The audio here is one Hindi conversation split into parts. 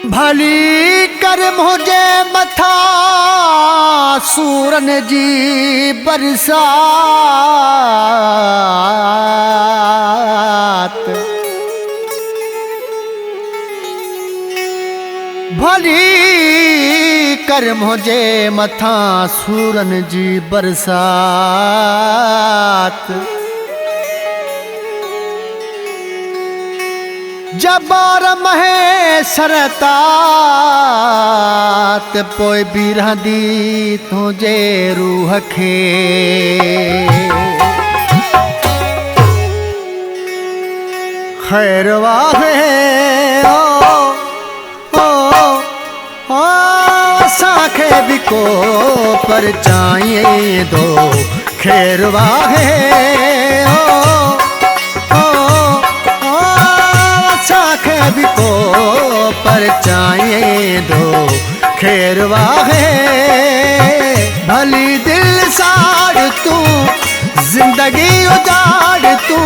भली कर मुझे मथा सूरन जी बरसात। भली कर मुझे मथा सूरन जी बरसात। जबार महे सरतात पोइ बि रहंदी तुंहिंजे रूह खे। ख़ैर वाहे असांखे बि को परचाईं दो। ख़ैर वाहे भी को परचाएं दो। ख़ैर वाहे भली दिल साड़ तू जिंदगी उजाड़ तू।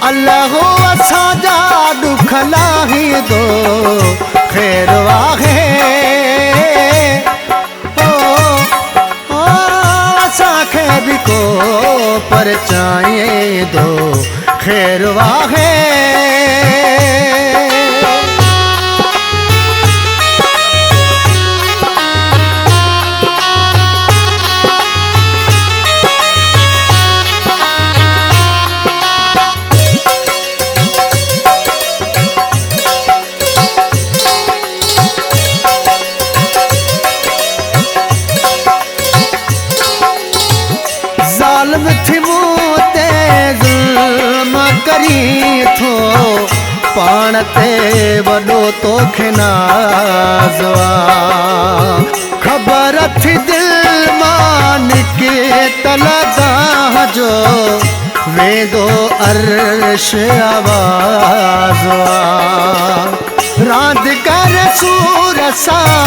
अल्लाह असांजा दुख लाही दो। ख़ैर वाहे असांखे भी को परचाएं दो। ख़ैर वाहे ज़ालिम थी मूं ते ज़ुल्म करी थो। पाण ते वॾो तोखे नाज़ आ। ख़बर थी दिल मां निकितल गाह जो वेंदो अर्श आवाज़ आ। रांदि कर सूर सां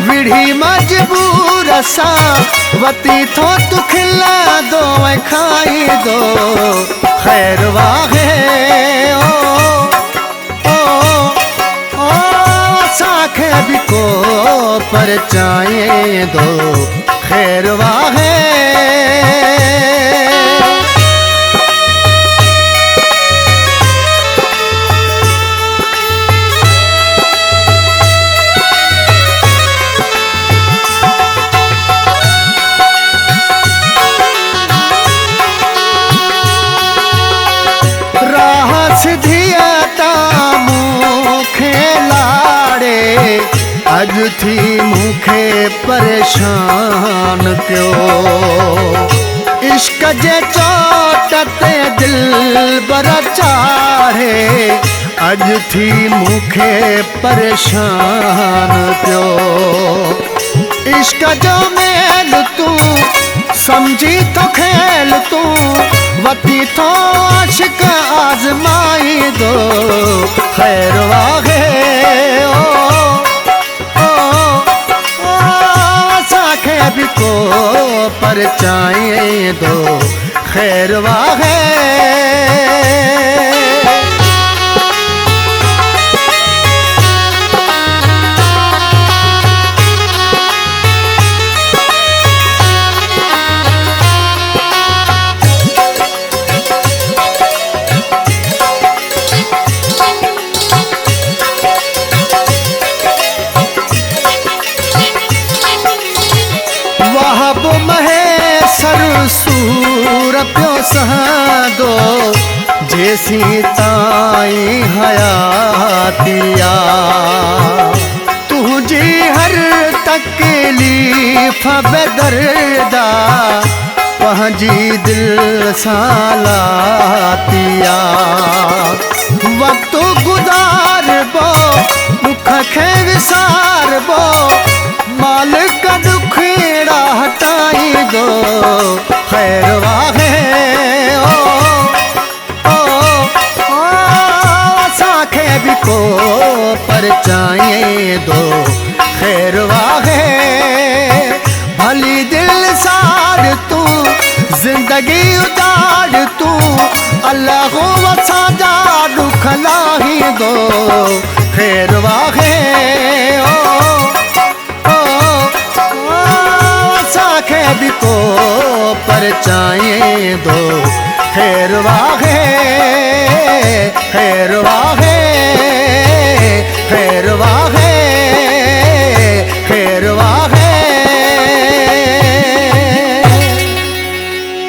विढ़ी मजबूर सां वती थो तू खिलांदो ऐं खाईंदो। ख़ैर वाहे असांखे बि को परचाएं दो। ख़ैर वाहे अज थी मूंखे परेशान क्यों। इश्क जे चोट ते दिल बर चाढ़े। अज थी मूंखे परेशान क्यों। इश्क जो मेल तू समझी तो खेल तू वती थो आशिक आज़माई दो। ख़ैर वाहे असांखे बि को परचाएं दो। ख़ैर वाहे वहाब महेसर सूर पियो सहंदो जेसी ताईं हयातिया। तुंहिंजी हर तकलीफ़ बेदर्दा पंहिंजी दिल सां लातिया। वक़्तु गुज़ारबो दुख खे विसारबो। मालिक दुखड़ा हटाई दो। ख़ैर वाहे असांखे बि को परचाएं दो। ख़ैर वाहे भली दिल साड़ तू जिंदगी उजाड़ तू। अल्लाह असांजा दुख लाही दो। ख़ैर वाहे खैर वाहे, खैर वाहे, खैर वाहे।